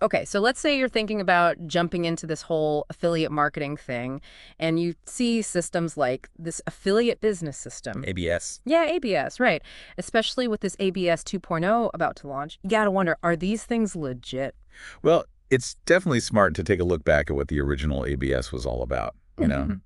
Okay, so let's say you're thinking about jumping into this whole affiliate marketing thing, and you see systems like this affiliate business system. ABS. Yeah, ABS, right. Especially with this ABS 2.0 about to launch. You gotta wonder, are these things legit? Well, it's definitely smart to take a look back at what the original ABS was all about,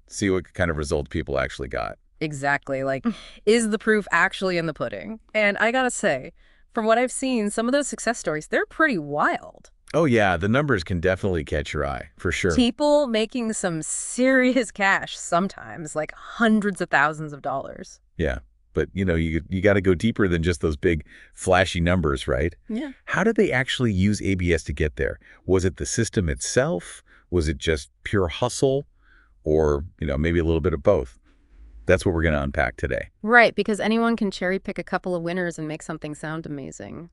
see what kind of results people actually got. Exactly. Like, is the proof actually in the pudding? And I gotta say, from what I've seen, some of those success stories, they're pretty wild. Oh yeah, the numbers can definitely catch your eye, for sure. People making some serious cash sometimes, like hundreds of thousands of dollars. Yeah, but you got to go deeper than just those big flashy numbers, right? Yeah. How did they actually use ABS to get there? Was it the system itself? Was it just pure hustle? Or, maybe a little bit of both? That's what we're going to unpack today. Right, because anyone can cherry pick a couple of winners and make something sound amazing.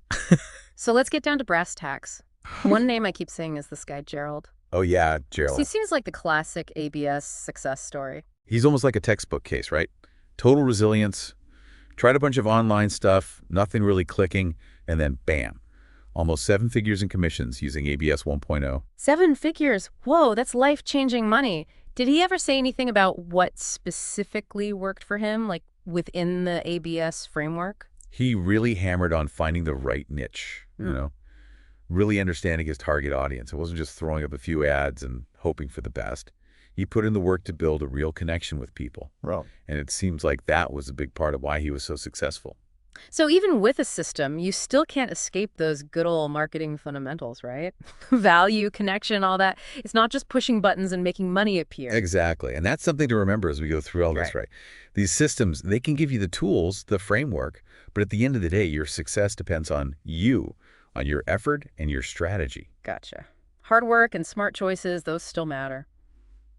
So let's get down to brass tacks. One name I keep saying is this guy, Gerald. Oh yeah, So he Gerald. seems like the classic ABS success story. He's almost like a textbook case, right? Total resilience, tried a bunch of online stuff, nothing really clicking, and then bam, almost 7 figures in commissions using ABS 1.0. 7 figures. Whoa, that's life-changing money. Did he ever say anything about what specifically worked for him, like within the ABS framework? He really hammered on finding the right niche, really understanding his target audience. It wasn't just throwing up a few ads and hoping for the best. He put in the work to build a real connection with people. Well, And it seems like that was a big part of why he was so successful. So even with a system, you still can't escape those good old marketing fundamentals, right? Value, connection, all that. It's not just pushing buttons and making money appear. Exactly. And that's something to remember as we go through all this, Right. right? These systems, they can give you the tools, the framework, but at the end of the day, your success depends on you, on your effort and your strategy. Gotcha. Hard work and smart choices, those still matter.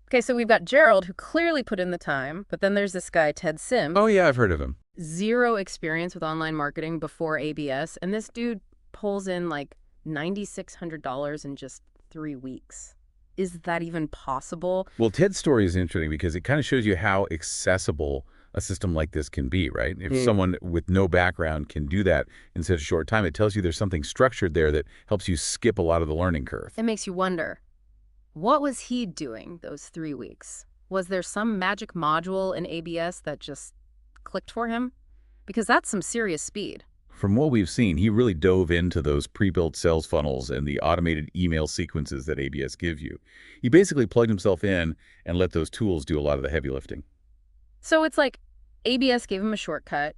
Okay, so we've got Gerald, who clearly put in the time, but then there's this guy, Ted Sim. Oh yeah, I've heard of him. Zero experience with online marketing before ABS, and this dude pulls in like $9,600 in just 3 weeks. Is that even possible? Well, Ted's story is interesting because it kind of shows you how accessible a system like this can be, right? If someone with no background can do that in such a short time, it tells you there's something structured there that helps you skip a lot of the learning curve. It makes you wonder, what was he doing those 3 weeks? Was there some magic module in ABS that just clicked for him? Because that's some serious speed. From what we've seen, he really dove into those pre-built sales funnels and the automated email sequences that ABS gives you. He basically plugged himself in and let those tools do a lot of the heavy lifting. So it's like ABS gave him a shortcut,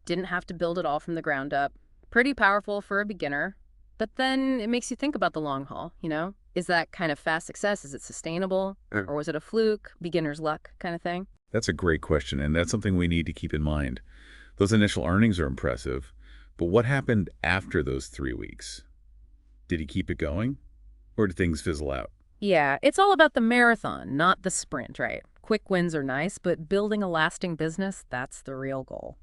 didn't have to build it all from the ground up. Pretty powerful for a beginner. But then it makes you think about the long haul, you know? Is that kind of fast success, is it sustainable? Or was it a fluke, beginner's luck kind of thing? That's a great question, and that's something we need to keep in mind. Those initial earnings are impressive, but what happened after those 3 weeks? Did he keep it going, or did things fizzle out? Yeah, it's all about the marathon, not the sprint, right? Quick wins are nice, but building a lasting business, that's the real goal.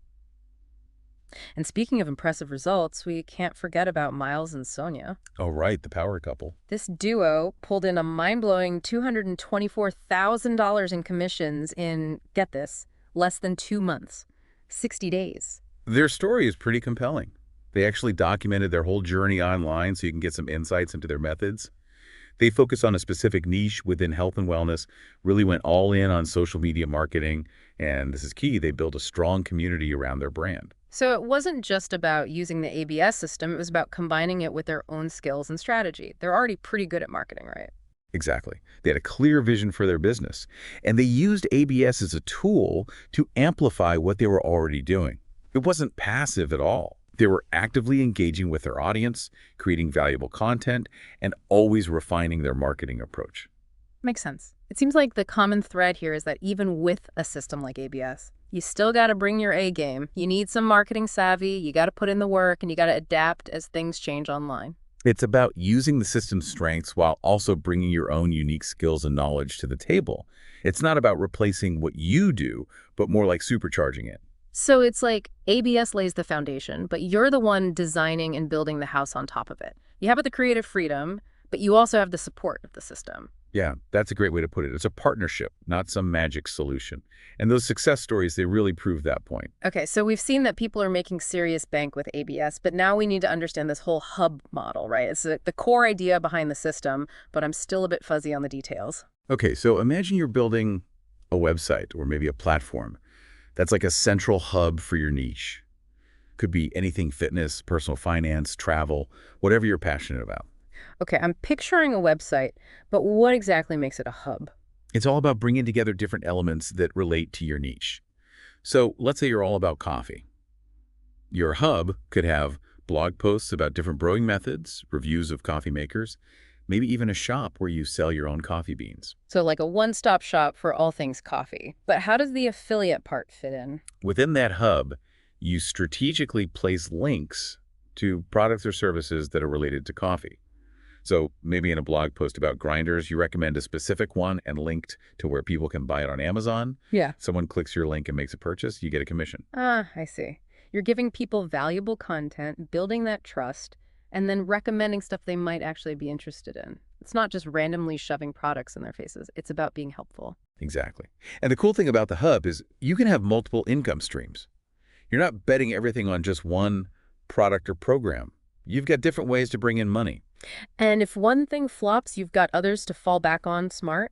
And speaking of impressive results, we can't forget about Miles and Sonia. Oh, right, the power couple. This duo pulled in a mind-blowing $224,000 in commissions in, get this, less than 2 months, 60 days. Their story is pretty compelling. They actually documented their whole journey online so you can get some insights into their methods. They focus on a specific niche within health and wellness, really went all in on social media marketing, and this is key, they built a strong community around their brand. So it wasn't just about using the ABS system, it was about combining it with their own skills and strategy. They're already pretty good at marketing, right? Exactly. They had a clear vision for their business, and they used ABS as a tool to amplify what they were already doing. It wasn't passive at all. They were actively engaging with their audience, creating valuable content, and always refining their marketing approach. Makes sense. It seems like the common thread here is that even with a system like ABS, you still got to bring your A game. You need some marketing savvy, you got to put in the work, and you got to adapt as things change online. It's about using the system's strengths while also bringing your own unique skills and knowledge to the table. It's not about replacing what you do, but more like supercharging it. So it's like ABS lays the foundation, but you're the one designing and building the house on top of it. You have the creative freedom, but you also have the support of the system. Yeah, that's a great way to put it. It's a partnership, not some magic solution. And those success stories, they really prove that point. Okay, so we've seen that people are making serious bank with ABS, but now we need to understand this whole hub model, right? It's the core idea behind the system, but I'm still a bit fuzzy on the details. Okay, so imagine you're building a website or maybe a platform that's like a central hub for your niche. Could be anything fitness, personal finance, travel, whatever you're passionate about. Okay, I'm picturing a website, but what exactly makes it a hub? It's all about bringing together different elements that relate to your niche. So let's say you're all about coffee. Your hub could have blog posts about different brewing methods, reviews of coffee makers, maybe even a shop where you sell your own coffee beans. So like a one-stop shop for all things coffee. But how does the affiliate part fit in? Within that hub, you strategically place links to products or services that are related to coffee. So maybe in a blog post about grinders, you recommend a specific one and linked to where people can buy it on Amazon. Yeah. Someone clicks your link and makes a purchase, you get a commission. Ah, I see. You're giving people valuable content, building that trust, and then recommending stuff they might actually be interested in. It's not just randomly shoving products in their faces. It's about being helpful. Exactly. And the cool thing about the hub is you can have multiple income streams. You're not betting everything on just one product or program. You've got different ways to bring in money. And if one thing flops, you've got others to fall back on smart.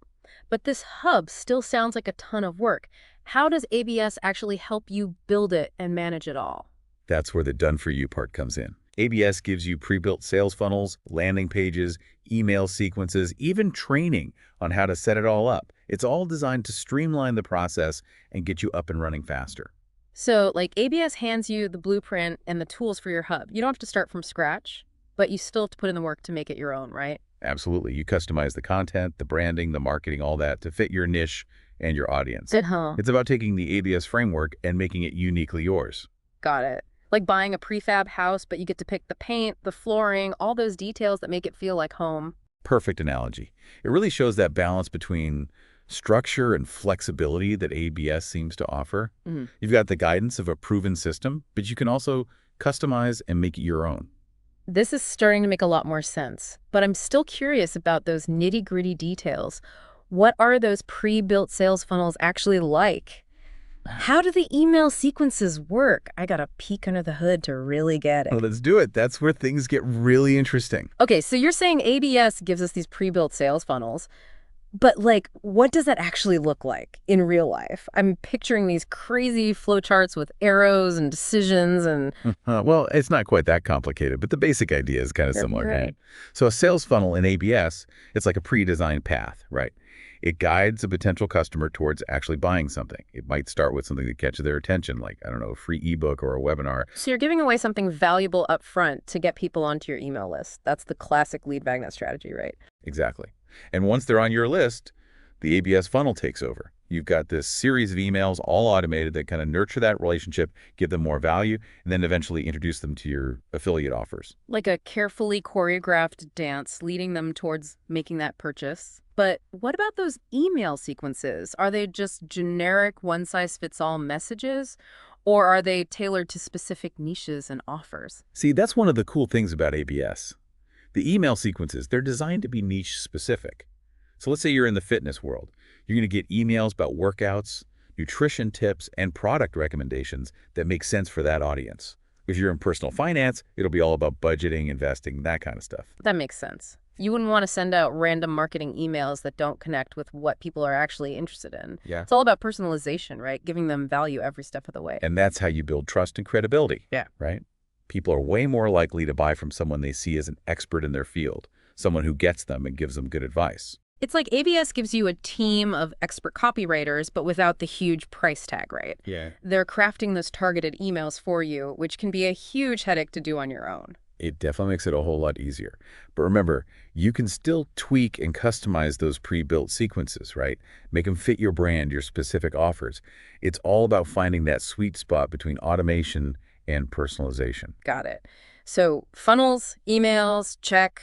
But this hub still sounds like a ton of work. How does ABS actually help you build it and manage it all? That's where the done-for-you part comes in. ABS gives you pre-built sales funnels, landing pages, email sequences, even training on how to set it all up. It's all designed to streamline the process and get you up and running faster. So, like, ABS hands you the blueprint and the tools for your hub. You don't have to start from scratch, but you still have to put in the work to make it your own, right? Absolutely. You customize the content, the branding, the marketing, all that to fit your niche and your audience. Uh-huh. It's about taking the ABS framework and making it uniquely yours. Got it. Like buying a prefab house, but you get to pick the paint, the flooring, all those details that make it feel like home. Perfect analogy. It really shows that balance between structure and flexibility that ABS seems to offer. Mhm. You've got the guidance of a proven system, but you can also customize and make it your own. This is starting to make a lot more sense, but I'm still curious about those nitty-gritty details. What are those pre-built sales funnels actually like? How do the email sequences work? I gotta peek under the hood to really get it. Well, let's do it. That's where things get really interesting. Okay, so you're saying ABS gives us these pre-built sales funnels, but like, what does that actually look like in real life? I'm picturing these crazy flowcharts with arrows and decisions and... Well, it's not quite that complicated, but the basic idea is kind of similar. Right. Right? So a sales funnel in ABS, it's like a pre-designed path, right? It guides a potential customer towards actually buying something. It might start with something that catches their attention, like, I don't know, a free ebook or a webinar. So you're giving away something valuable up front to get people onto your email list. That's the classic lead magnet strategy, right? Exactly. And once they're on your list, the ABS funnel takes over. You've got this series of emails, all automated, that kind of nurture that relationship, give them more value, and then eventually introduce them to your affiliate offers. Like a carefully choreographed dance leading them towards making that purchase. But what about those email sequences? Are they just generic one-size-fits-all messages, or are they tailored to specific niches and offers? See, that's one of the cool things about ABS. The email sequences, they're designed to be niche specific. So let's say you're in the fitness world. You're going to get emails about workouts, nutrition tips, and product recommendations that make sense for that audience. If you're in personal finance, it'll be all about budgeting, investing, that kind of stuff. That makes sense. You wouldn't want to send out random marketing emails that don't connect with what people are actually interested in. Yeah. It's all about personalization, right? Giving them value every step of the way. And that's how you build trust and credibility. Yeah. Right? People are way more likely to buy from someone they see as an expert in their field, someone who gets them and gives them good advice. It's like ABS gives you a team of expert copywriters, but without the huge price tag, right? Yeah. They're crafting those targeted emails for you, which can be a huge headache to do on your own. It definitely makes it a whole lot easier. But remember, you can still tweak and customize those pre-built sequences, right? Make them fit your brand, your specific offers. It's all about finding that sweet spot between automation and personalization. Got it. So funnels, emails, check.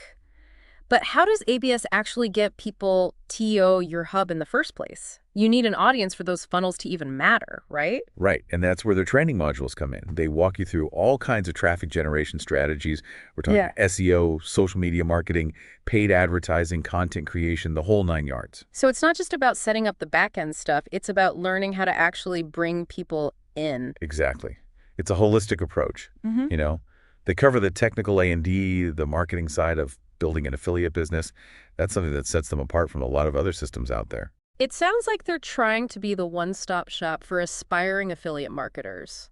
But how does ABS actually get people TO your hub in the first place? You need an audience for those funnels to even matter, right? Right, and that's where their training modules come in. They walk you through all kinds of traffic generation strategies. We're talking Yeah. SEO, social media marketing, paid advertising, content creation, the whole 9 yards. So it's not just about setting up the back end stuff, it's about learning how to actually bring people in. Exactly. It's a holistic approach, Hmm. you know. They cover the technical A&D, the marketing side of building an affiliate business. That's something that sets them apart from a lot of other systems out there. It sounds like they're trying to be the one-stop shop for aspiring affiliate marketers.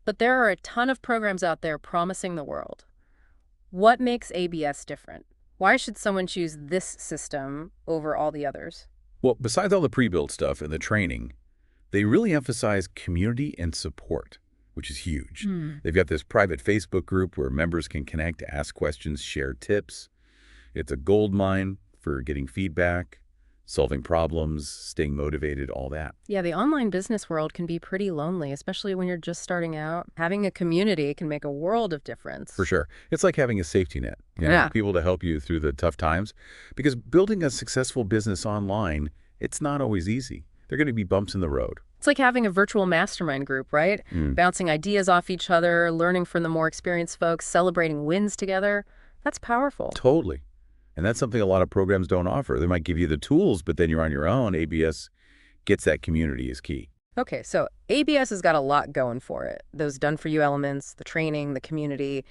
But there are a ton of programs out there promising the world. What makes ABS different? Why should someone choose this system over all the others? Well, besides all the pre-built stuff and the training, they really emphasize community and support, which is huge. Hmm. They've got this private Facebook group where members can connect, ask questions, share tips. It's a gold mine for getting feedback, solving problems, staying motivated, all that. Yeah, the online business world can be pretty lonely, especially when you're just starting out. Having a community can make a world of difference. For sure. It's like having a safety net. Yeah. People to help you through the tough times. Because building a successful business online, it's not always easy. There are going to be bumps in the road. It's like having a virtual mastermind group, right? Bouncing ideas off each other, learning from the more experienced folks, celebrating wins together. That's powerful. Totally. And that's something a lot of programs don't offer. They might give you the tools, but then you're on your own. ABS gets that community is key. Okay, so ABS has got a lot going for it. Those done-for-you elements, the training, the community,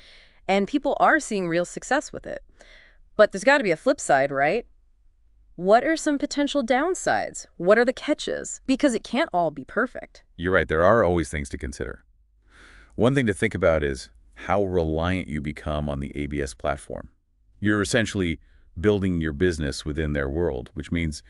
and people are seeing real success with it. But there's got to be a flip side, right? What are some potential downsides? What are the catches? Because it can't all be perfect. You're right. There are always things to consider. One thing to think about is how reliant you become on the ABS platform. You're essentially building your business within their world, which means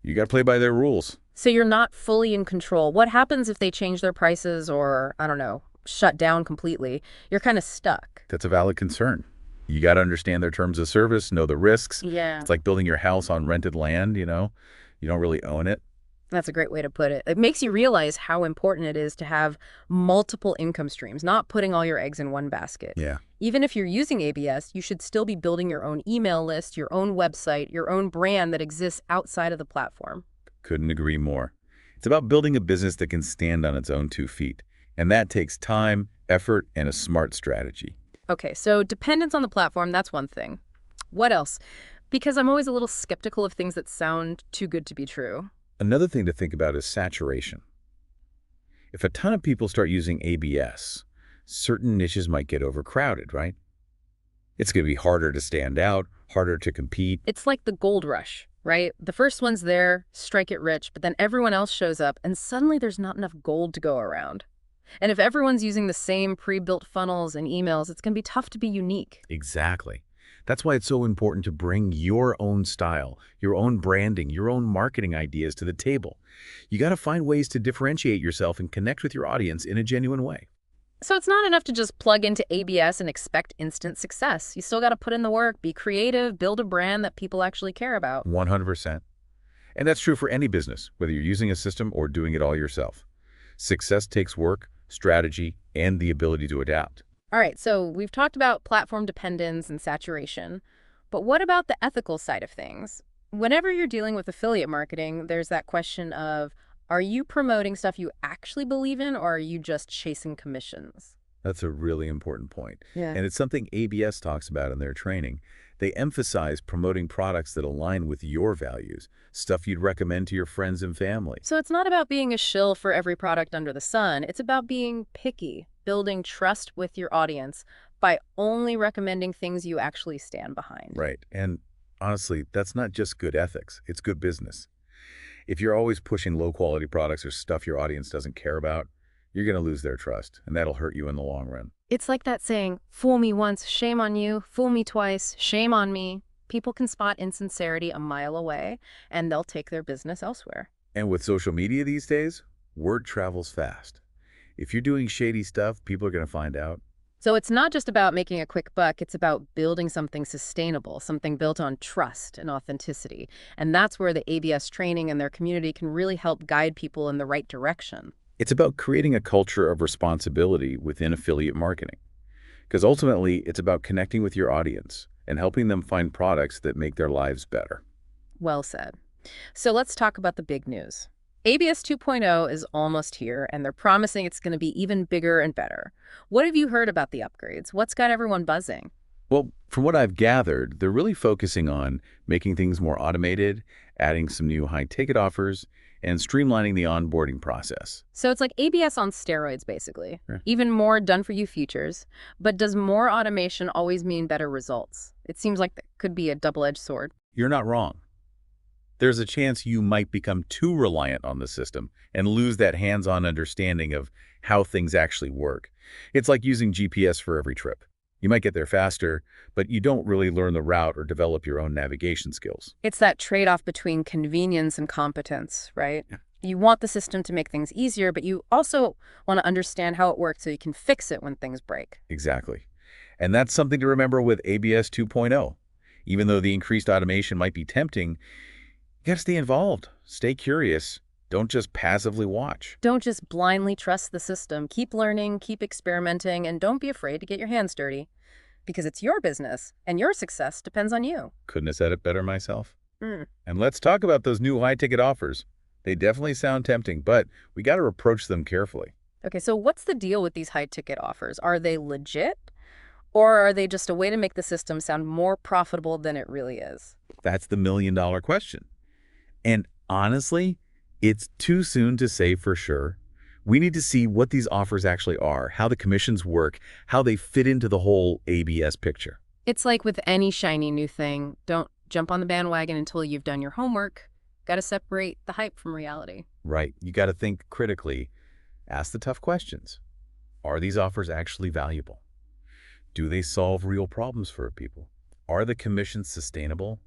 you got to play by their rules. So you're not fully in control. What happens if they change their prices or, I don't know, shut down completely? You're kind of stuck. That's a valid concern. You got to understand their terms of service, know the risks. Yeah. It's like building your house on rented land, you know? You don't really own it. That's a great way to put it. It makes you realize how important it is to have multiple income streams, not putting all your eggs in one basket. Yeah. Even if you're using ABS, you should still be building your own email list, your own website, your own brand that exists outside of the platform. Couldn't agree more. It's about building a business that can stand on its own 2 feet. And that takes time, effort, and a smart strategy. Okay, so dependence on the platform, that's one thing. What else? Because I'm always a little skeptical of things that sound too good to be true. Another thing to think about is saturation. If a ton of people start using ABS, certain niches might get overcrowded, right? It's going to be harder to stand out, harder to compete. It's like the gold rush, right? The first one's there, strike it rich, but then everyone else shows up and suddenly there's not enough gold to go around. And if everyone's using the same pre-built funnels and emails, it's going to be tough to be unique. Exactly. That's why it's so important to bring your own style, your own branding, your own marketing ideas to the table. You got to find ways to differentiate yourself and connect with your audience in a genuine way. So it's not enough to just plug into ABS and expect instant success. You still got to put in the work, be creative, build a brand that people actually care about. 100%. And that's true for any business, whether you're using a system or doing it all yourself. Success takes work, strategy, and the ability to adapt. All right, so we've talked about platform dependence and saturation, but what about the ethical side of things? Whenever you're dealing with affiliate marketing, there's that question of, are you promoting stuff you actually believe in, or are you just chasing commissions? That's a really important point. Yeah. And it's something ABS talks about in their training. They emphasize promoting products that align with your values, stuff you'd recommend to your friends and family. So it's not about being a shill for every product under the sun. It's about being picky, building trust with your audience by only recommending things you actually stand behind. Right. And honestly, that's not just good ethics. It's good business. If you're always pushing low-quality products or stuff your audience doesn't care about, you're going to lose their trust, and that'll hurt you in the long run. It's like that saying, fool me once, shame on you, fool me twice, shame on me. People can spot insincerity a mile away, and they'll take their business elsewhere. And with social media these days, word travels fast. If you're doing shady stuff, people are going to find out. So it's not just about making a quick buck, it's about building something sustainable, something built on trust and authenticity. And that's where the ABS training and their community can really help guide people in the right direction. It's about creating a culture of responsibility within affiliate marketing. Because ultimately, it's about connecting with your audience and helping them find products that make their lives better. Well said. So let's talk about the big news. ABS 2.0 is almost here, and they're promising it's going to be even bigger and better. What have you heard about the upgrades? What's got everyone buzzing? Well, from what I've gathered, they're really focusing on making things more automated, adding some new high-ticket offers, and streamlining the onboarding process. So it's like ABS on steroids, basically. Yeah. Even more done-for-you features. But does more automation always mean better results? It seems like that could be a double-edged sword. You're not wrong. There's a chance you might become too reliant on the system and lose that hands-on understanding of how things actually work. It's like using GPS for every trip. You might get there faster, but you don't really learn the route or develop your own navigation skills. It's that trade-off between convenience and competence, right? Yeah. You want the system to make things easier, but you also want to understand how it works so you can fix it when things break. Exactly. And that's something to remember with ABS 2.0. Even though the increased automation might be tempting, you gotta stay involved, stay curious, don't just passively watch. Don't just blindly trust the system. Keep learning, keep experimenting, and don't be afraid to get your hands dirty. Because it's your business, and your success depends on you. Couldn't have said it better myself. Mm. And let's talk about those new high-ticket offers. They definitely sound tempting, but we got to approach them carefully. Okay, so what's the deal with these high-ticket offers? Are they legit? Or are they just a way to make the system sound more profitable than it really is? That's the million-dollar question. And honestly, it's too soon to say for sure. We need to see what these offers actually are, how the commissions work, how they fit into the whole ABS picture. It's like with any shiny new thing. Don't jump on the bandwagon until you've done your homework. Got to separate the hype from reality. Right. You got to think critically. Ask the tough questions. Are these offers actually valuable? Do they solve real problems for people? Are the commissions sustainable?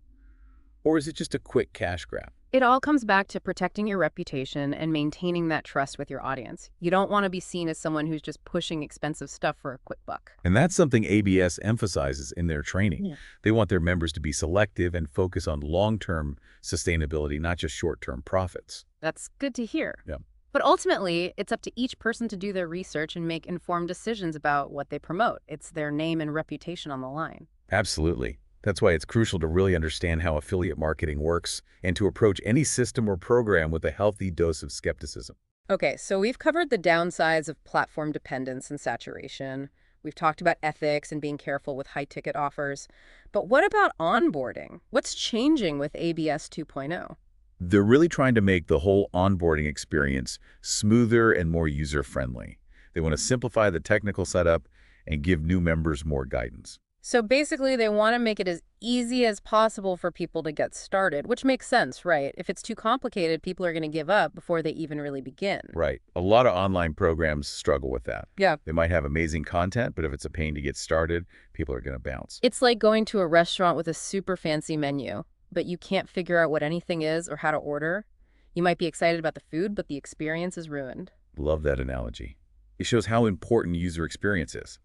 Or is it just a quick cash grab? It all comes back to protecting your reputation and maintaining that trust with your audience. You don't want to be seen as someone who's just pushing expensive stuff for a quick buck. And that's something ABS emphasizes in their training. Yeah. They want their members to be selective and focus on long-term sustainability, not just short-term profits. That's good to hear. Yeah. But ultimately, it's up to each person to do their research and make informed decisions about what they promote. It's their name and reputation on the line. Absolutely. That's why it's crucial to really understand how affiliate marketing works and to approach any system or program with a healthy dose of skepticism. Okay, so we've covered the downsides of platform dependence and saturation. We've talked about ethics and being careful with high-ticket offers. But what about onboarding? What's changing with ABS 2.0? They're really trying to make the whole onboarding experience smoother and more user-friendly. They want to simplify the technical setup and give new members more guidance. So basically, they want to make it as easy as possible for people to get started, which makes sense, right? If it's too complicated, people are going to give up before they even really begin. Right. A lot of online programs struggle with that. Yeah. They might have amazing content, but if it's a pain to get started, people are going to bounce. It's like going to a restaurant with a super fancy menu, but you can't figure out what anything is or how to order. You might be excited about the food, but the experience is ruined. Love that analogy. It shows how important user experience is.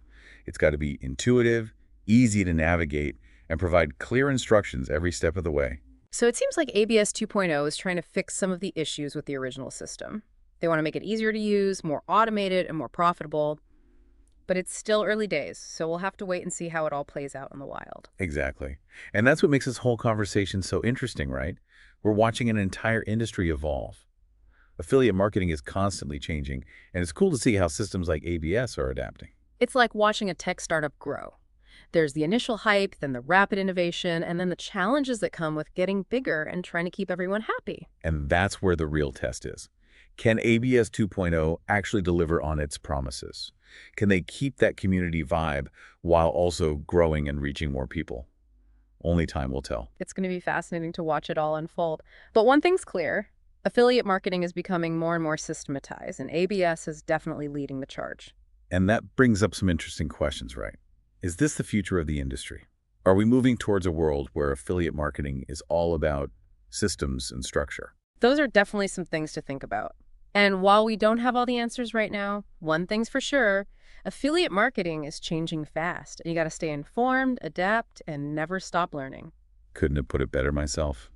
It's got to be intuitive, easy to navigate, and provide clear instructions every step of the way. So it seems like ABS 2.0 is trying to fix some of the issues with the original system. They want to make it easier to use, more automated, and more profitable. But it's still early days, so we'll have to wait and see how it all plays out in the wild. Exactly. And that's what makes this whole conversation so interesting, right? We're watching an entire industry evolve. Affiliate marketing is constantly changing, and it's cool to see how systems like ABS are adapting. It's like watching a tech startup grow. There's the initial hype, then the rapid innovation, and then the challenges that come with getting bigger and trying to keep everyone happy. And that's where the real test is. Can ABS 2.0 actually deliver on its promises? Can they keep that community vibe while also growing and reaching more people? Only time will tell. It's going to be fascinating to watch it all unfold. But one thing's clear. Affiliate marketing is becoming more and more systematized, and ABS is definitely leading the charge. And that brings up some interesting questions, right? Is this the future of the industry? Are we moving towards a world where affiliate marketing is all about systems and structure? Those are definitely some things to think about. And while we don't have all the answers right now, one thing's for sure, affiliate marketing is changing fast. And you got to stay informed, adapt, and never stop learning. Couldn't have put it better myself.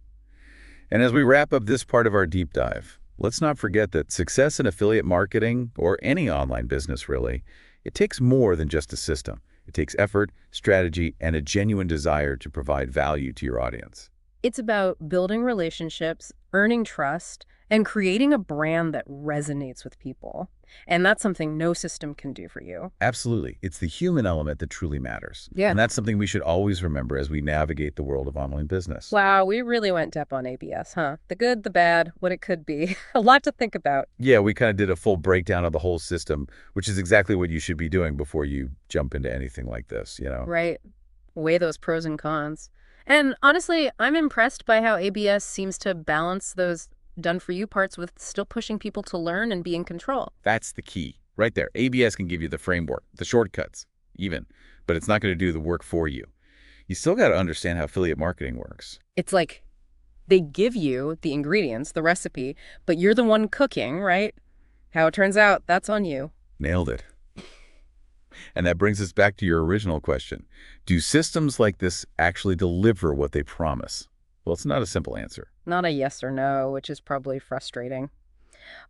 And as we wrap up this part of our deep dive, let's not forget that success in affiliate marketing, or any online business really, it takes more than just a system. It takes effort, strategy, and a genuine desire to provide value to your audience. It's about building relationships, earning trust, and creating a brand that resonates with people. And that's something no system can do for you. Absolutely. It's the human element that truly matters. Yeah. And that's something we should always remember as we navigate the world of online business. Wow, we really went deep on ABS, huh? The good, the bad, what it could be. A lot to think about. Yeah, we kind of did a full breakdown of the whole system, which is exactly what you should be doing before you jump into anything like this. Right. Weigh those pros and cons. And honestly, I'm impressed by how ABS seems to balance those done-for-you parts with still pushing people to learn and be in control. That's the key. Right there. ABS can give you the framework, the shortcuts, even, but it's not going to do the work for you. You still got to understand how affiliate marketing works. It's like they give you the ingredients, the recipe, but you're the one cooking, right? How it turns out, that's on you. Nailed it. And that brings us back to your original question. Do systems like this actually deliver what they promise? Well, it's not a simple answer. Not a yes or no, which is probably frustrating.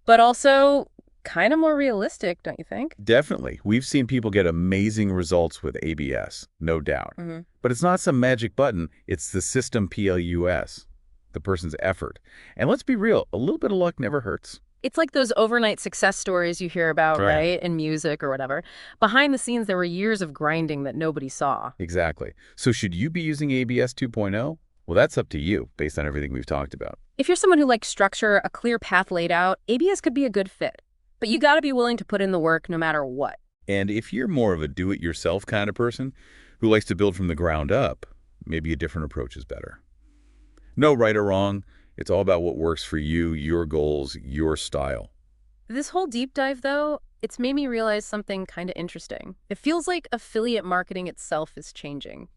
But also kind of more realistic, don't you think? Definitely. We've seen people get amazing results with ABS, no doubt. But it's not some magic button. It's the system plus, the person's effort. And let's be real, a little bit of luck never hurts. It's like those overnight success stories you hear about, right? In music or whatever. Behind the scenes, there were years of grinding that nobody saw. Exactly. So should you be using ABS 2.0? Well, that's up to you based on everything we've talked about. If you're someone who likes structure, a clear path laid out, ABS could be a good fit. But you got to be willing to put in the work no matter what. And if you're more of a do-it-yourself kind of person who likes to build from the ground up, maybe a different approach is better. No right or wrong. It's all about what works for you, your goals, your style. This whole deep dive, though, it's made me realize something kind of interesting. It feels like affiliate marketing itself is changing.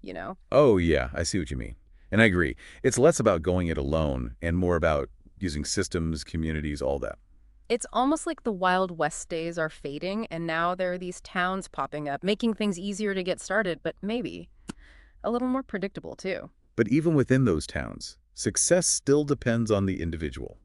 Oh, yeah, I see what you mean. And I agree. It's less about going it alone and more about using systems, communities, all that. It's almost like the Wild West days are fading, and now there are these towns popping up, making things easier to get started, but maybe a little more predictable, too. But even within those towns, success still depends on the individual.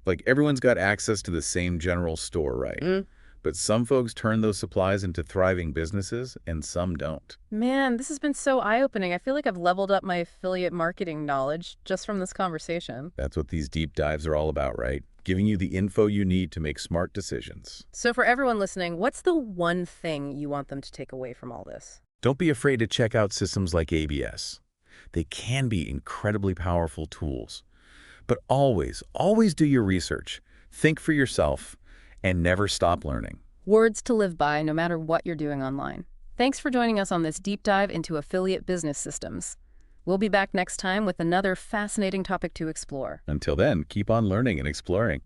Like everyone's got access to the same general store, right? But some folks turn those supplies into thriving businesses and some don't. Man, this has been so eye-opening. I feel like I've leveled up my affiliate marketing knowledge just from this conversation. That's what these deep dives are all about, right? Giving you the info you need to make smart decisions. So for everyone listening, what's the one thing you want them to take away from all this? Don't be afraid to check out systems like ABS. They can be incredibly powerful tools. But always, always do your research. Think for yourself and never stop learning. Words to live by no matter what you're doing online. Thanks for joining us on this deep dive into affiliate business systems. We'll be back next time with another fascinating topic to explore. Until then, keep on learning and exploring.